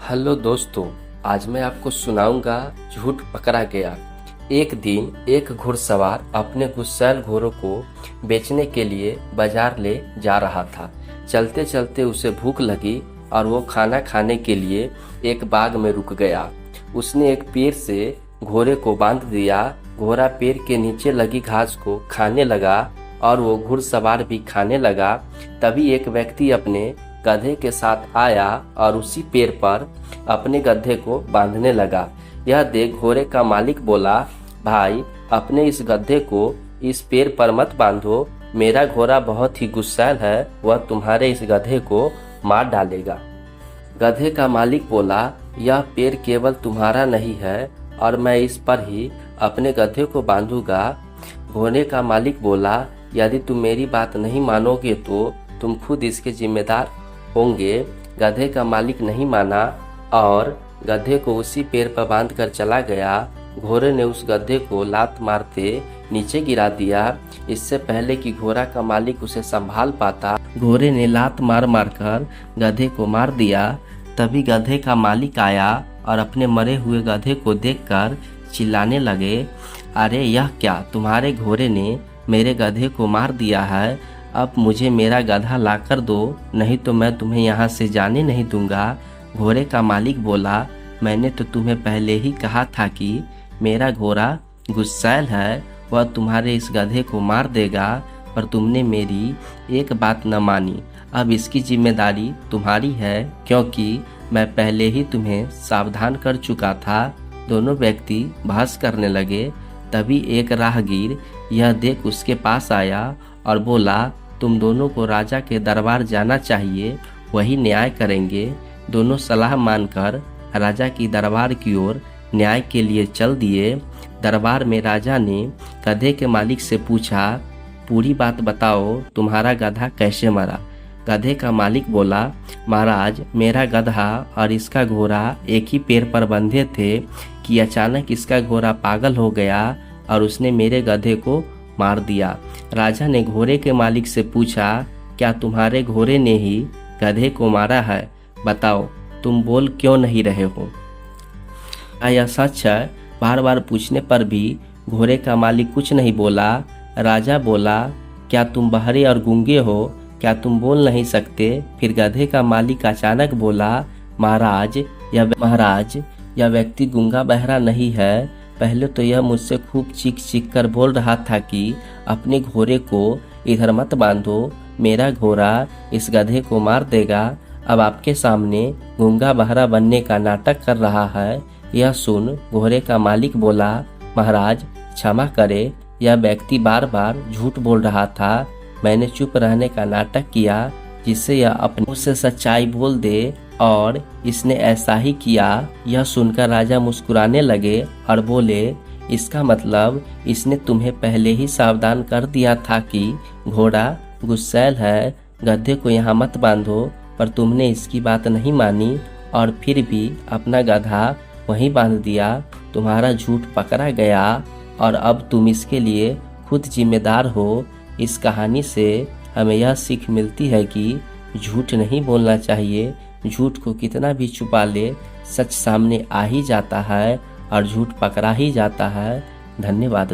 Hello दोस्तों, आज मैं आपको सुनाऊंगा झूठ पकड़ा गया। एक दिन एक घुड़सवार अपने गुस्सैल घोड़ों को बेचने के लिए बाजार ले जा रहा था। चलते चलते उसे भूख लगी और वो खाना खाने के लिए एक बाग में रुक गया। उसने एक पेड़ से घोड़े को बांध दिया। घोड़ा पेड़ के नीचे लगी घास को खाने लगा और वो घुड़सवार भी खाने लगा। तभी एक व्यक्ति अपने गधे के साथ आया और उसी पेड़ पर अपने गधे को बांधने लगा। यह देख घोड़े का मालिक बोला, भाई, अपने इस गधे को इस पेड़ पर मत बांधो। मेरा घोड़ा बहुत ही गुस्सैल है, वह तुम्हारे इस गधे को मार डालेगा। गधे का मालिक बोला, यह पेड़ केवल तुम्हारा नहीं है और मैं इस पर ही अपने गधे को बांधूंगा। घोड़े का मालिक बोला, यदि तुम मेरी बात नहीं मानोगे तो तुम खुद इसके जिम्मेदार होंगे। गधे का मालिक नहीं माना और गधे को उसी पेड़ पर बांध कर चला गया। घोड़े ने उस गधे को लात मारते नीचे गिरा दिया। इससे पहले कि घोड़ा का मालिक उसे संभाल पाता, घोड़े ने लात मार मार कर गधे को मार दिया। तभी गधे का मालिक आया और अपने मरे हुए गधे को देखकर चिल्लाने लगे, अरे यह क्या, तुम्हारे घोड़े ने मेरे गधे को मार दिया है। अब मुझे मेरा गधा लाकर दो, नहीं तो मैं तुम्हें यहाँ से जाने नहीं दूंगा। घोड़े का मालिक बोला, मैंने तो तुम्हें पहले ही कहा था कि मेरा घोड़ा गुस्सैल है, वह तुम्हारे इस गधे को मार देगा, पर तुमने मेरी एक बात न मानी। अब इसकी जिम्मेदारी तुम्हारी है, क्योंकि मैं पहले ही तुम्हें सावधान कर चुका था। दोनों व्यक्ति बहस करने लगे। तभी एक राहगीर यह देख उसके पास आया और बोला, तुम दोनों को राजा के दरबार जाना चाहिए, वही न्याय करेंगे। दोनों सलाह मानकर राजा की दरबार की ओर न्याय के लिए चल दिए। दरबार में राजा ने गधे के मालिक से पूछा, पूरी बात बताओ, तुम्हारा गधा कैसे मरा। गधे का मालिक बोला, महाराज, मेरा गधा और इसका घोड़ा एक ही पेड़ पर बंधे थे कि अचानक इसका घोड़ा पागल हो गया और उसने मेरे गधे को मार दिया। राजा ने घोड़े के मालिक से पूछा, क्या तुम्हारे घोड़े ने ही गधे को मारा है? बताओ, तुम बोल क्यों नहीं रहे हो? यह सच है? बार बार पूछने पर भी घोड़े का मालिक कुछ नहीं बोला। राजा बोला, क्या तुम बहरे और गूंगे हो? क्या तुम बोल नहीं सकते? फिर गधे का मालिक अचानक बोला, महाराज, यह व्यक्ति गूंगा बहरा नहीं है। पहले तो यह मुझसे खूब चीख चीख कर बोल रहा था कि अपने घोड़े को इधर मत बांधो, मेरा घोड़ा इस गधे को मार देगा। अब आपके सामने गूंगा बहरा बनने का नाटक कर रहा है। यह सुन घोड़े का मालिक बोला, महाराज, क्षमा करे, यह व्यक्ति बार बार झूठ बोल रहा था। मैंने चुप रहने का नाटक किया जिससे यह अपने मुँह से सच्चाई बोल दे, और इसने ऐसा ही किया। यह सुनकर राजा मुस्कुराने लगे और बोले, इसका मतलब इसने तुम्हें पहले ही सावधान कर दिया था कि घोड़ा गुस्सैल है, गधे को यहाँ मत बांधो, पर तुमने इसकी बात नहीं मानी और फिर भी अपना गधा वहीं बांध दिया। तुम्हारा झूठ पकड़ा गया और अब तुम इसके लिए खुद जिम्मेदार हो। इस कहानी से हमें यह सीख मिलती है कि झूठ नहीं बोलना चाहिए। झूठ को कितना भी छुपा ले, सच सामने आ ही जाता है और झूठ पकड़ा ही जाता है। धन्यवाद।